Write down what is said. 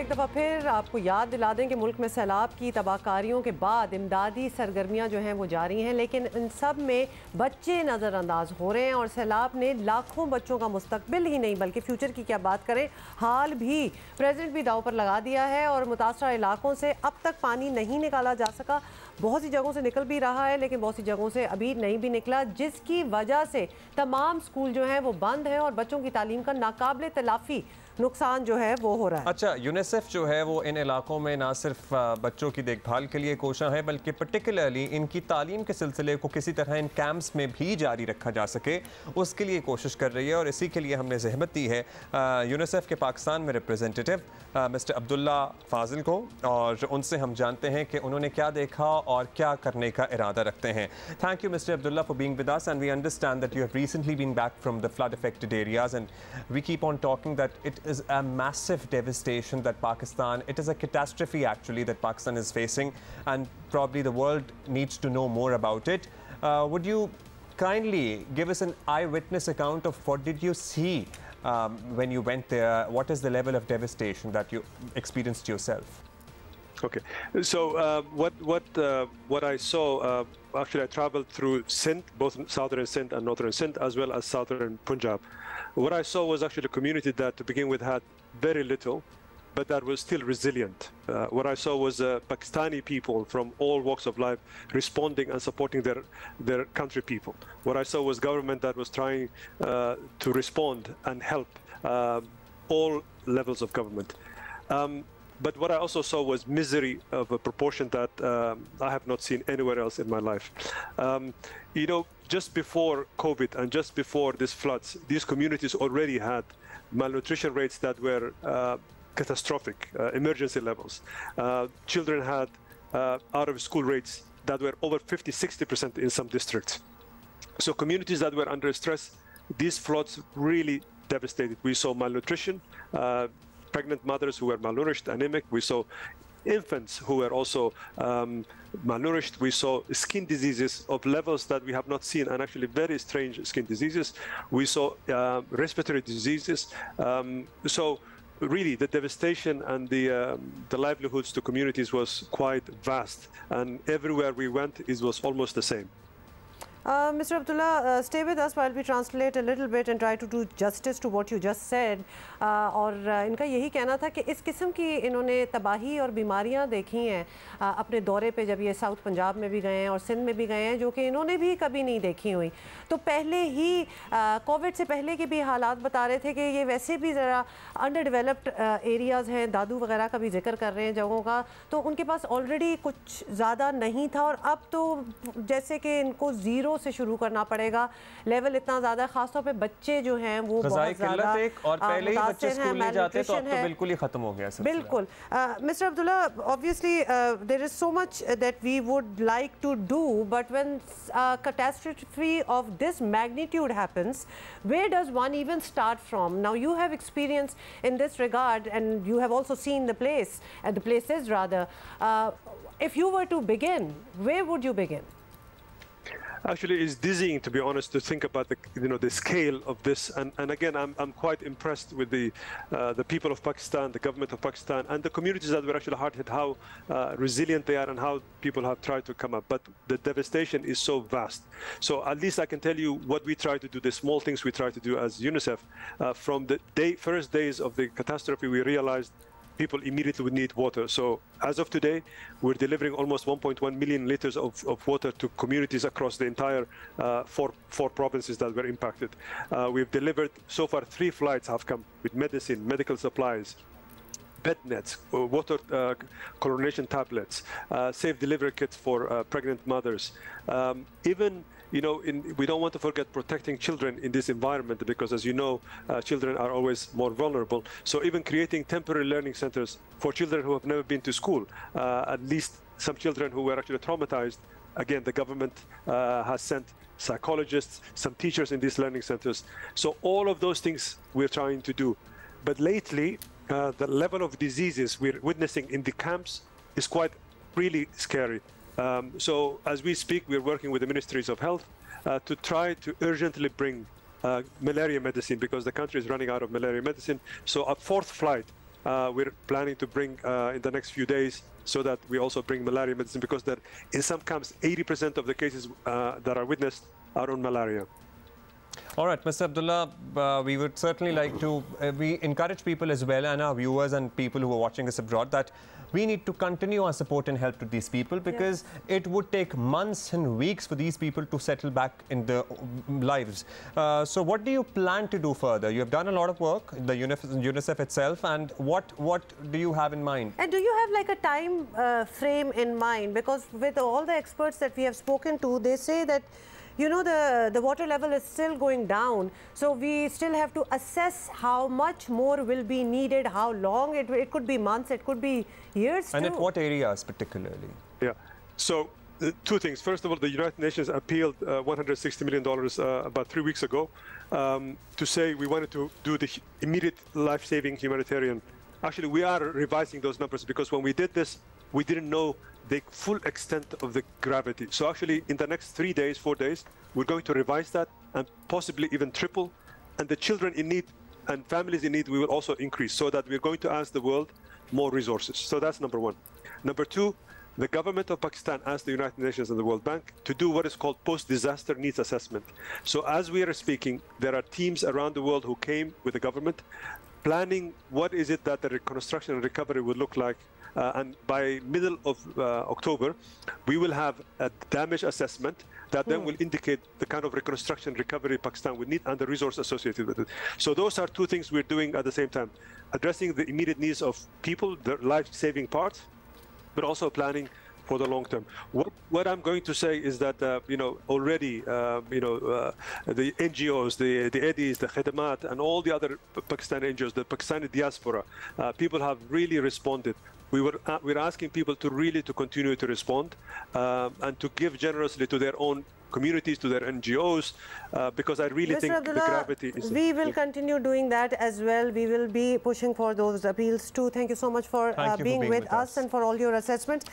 एक दफ़ा फिर आपको याद दिला दें कि मुल्क में सैलाब की तबाहकारियों के बाद इमदादी सरगर्मियाँ जो हैं वो जारी हैं, लेकिन इन सब में बच्चे नज़रअंदाज हो रहे हैं और सैलाब ने लाखों बच्चों का मुस्तकबिल ही नहीं बल्कि फ्यूचर की क्या बात करें, हाल भी प्रेसिडेंट भी दाव पर लगा दिया है और मुतासरा इलाकों से अब तक पानी नहीं निकाला जा सका। बहुत सी जगहों से निकल भी रहा है लेकिन बहुत सी जगहों से अभी नहीं भी निकला, जिसकी वजह से तमाम स्कूल जो हैं वो बंद हैं और बच्चों की तालीम का नाकाबिले तलाफी नुकसान जो है वो हो रहा है। अच्छा, यूनिसेफ जो है वो इन इलाकों में ना सिर्फ बच्चों की देखभाल के लिए कोशिश है बल्कि पर्टिकुलरली इनकी तालीम के सिलसिले को किसी तरह इन कैंप्स में भी जारी रखा जा सके, उसके लिए कोशिश कर रही है और इसी के लिए हमने ज़हमत दी है यूनिसेफ के पाकिस्तान में रिप्रेजेंटेटिव मिस्टर अब्दुल्ला फाजिल को, और उनसे हम जानते हैं कि उन्होंने क्या देखा और क्या करने का इरादा रखते हैं। Thank you mister Abdullah for being with us, and we understand that you have recently been back from the flood affected areas and we keep on talking that it is a massive devastation that it is a catastrophe actually that Pakistan is facing, and probably the world needs to know more about it. Would you kindly give us an eyewitness account of what did you see when you went there? What is the level of devastation that you experienced yourself? Okay, so what I saw, actually I traveled through Sindh, both southern Sindh and northern Sindh, as well as southern Punjab. What I saw was actually a community that to begin with had very little, but that was still resilient. What I saw was Pakistani people from all walks of life responding and supporting their country people. What I saw was government that was trying to respond and help all levels of government. But what I also saw was misery of a proportion that I have not seen anywhere else in my life. You know, just before COVID and just before these floods, these communities already had malnutrition rates that were catastrophic, emergency levels. Children had out of school rates that were over 50–60% in some districts. So communities that were under stress, these floods really devastated. We saw malnutrition, pregnant mothers who were malnourished, anemic. We saw infants who were also malnourished. We saw skin diseases of levels that we have not seen, and actually very strange skin diseases. We saw respiratory diseases. So really the devastation and the livelihoods to communities was quite vast, and everywhere we went it was almost the same. Mr. Abdullah, stay with us while we translate a little bit and try to do justice to what you just said. और इनका यही कहना था कि इस किस्म की इन्होंने तबाही और बीमारियां देखी हैं अपने दौरे पे जब ये साउथ पंजाब में भी गए हैं और सिंध में भी गए हैं, जो कि इन्होंने भी कभी नहीं देखी हुई। तो पहले ही कोविड से पहले के भी हालात बता रहे थे कि ये वैसे भी ज़रा अंडर डेवलप्ड एरियाज़ हैं, दादू वगैरह का भी जिक्र कर रहे हैं जगहों का, तो उनके पास ऑलरेडी कुछ ज़्यादा नहीं था और अब तो जैसे कि इनको ज़ीरो से शुरू करना पड़ेगा। लेवल इतना ज़्यादा, खासतौर पे बच्चे जो हैं वो बहुत ज़्यादा और पहले ही बच्चे स्कूल नहीं जाते तो अब तो बिल्कुल ही खत्म हो गया। बिल्कुल। Mister Abdullah, obviously there is so much that we would like to do, but when a catastrophe of this magnitude happens, where does one even start from? Now you have experience in this regard and you have also seen the place, and the places rather. If you were to begin, where would you begin? Actually, it's dizzying, to be honest, to think about the scale of this. And again, I'm quite impressed with the people of Pakistan, the government of Pakistan, and the communities that were actually hard hit, how resilient they are and how people have tried to come up. But the devastation is so vast. So at least I can tell you what we try to do, the small things we try to do as UNICEF. From the first days of the catastrophe, we realized people immediately would need water. So as of today, we're delivering almost 1.1 million liters of water to communities across the entire four provinces that were impacted. We've delivered, so far 3 flights have come with medicine, medical supplies, bed nets, water chlorination tablets, safe delivery kits for pregnant mothers. Even, we don't want to forget protecting children in this environment, because as you know, children are always more vulnerable. So even creating temporary learning centers for children who have never been to school, at least some children who were actually traumatized. Again, the government has sent psychologists, some teachers in these learning centers. So all of those things we're trying to do. But lately, the level of diseases we're witnessing in the camps is quite really scary. So as we speak, we're working with the Ministries of Health to try to urgently bring malaria medicine, because the country is running out of malaria medicine. So a 4th flight we're planning to bring in the next few days, so that we also bring malaria medicine, because that in some camps 80% of the cases that are witnessed are on malaria. All right, Mr. Abdullah, we would certainly like to we encourage people as well, and our viewers and people who are watching us abroad, that we need to continue our support and help to these people, because it would take months and weeks for these people to settle back in their lives. So what do you plan to do further? You have done a lot of work, the UNICEF itself, and what do you have in mind? And do you have like a time frame in mind? Because with all the experts that we have spoken to, they say that, you know, the water level is still going down. So we still have to assess how much more will be needed, how long. It could be months, it could be years And too. at what areas particularly? Yeah. So two things. First of all, the United Nations appealed $160 million about 3 weeks ago to say we wanted to do the immediate life-saving humanitarian. Actually, we are revising those numbers, because when we did this, we didn't know the full extent of the gravity. So actually, in the next 3 days, 4 days, we're going to revise that and possibly even triple. And the children in need and families in need, we will also increase, so that we're going to ask the world more resources. So that's number one. Number two, the government of Pakistan asked the United Nations and the World Bank to do what is called post-disaster needs assessment. So as we are speaking, there are teams around the world who came with the government, planning what is it that the reconstruction and recovery would look like. And by middle of October, we will have a damage assessment that then will indicate the kind of reconstruction recovery Pakistan would need and the resource associated with it. So those are two things we're doing at the same time: addressing the immediate needs of people, the life-saving part, but also planning for the long term. What I'm going to say is that already the NGOs, the EDIs, the Khidmat, and all the other Pakistani NGOs, the Pakistani diaspora, people have really responded. We're asking people to continue to respond and to give generously to their own communities, to their NGOs, because I really think the gravity is... We will continue doing that as well. We will be pushing for those appeals too. Thank you so much for being with us and for all your assessments.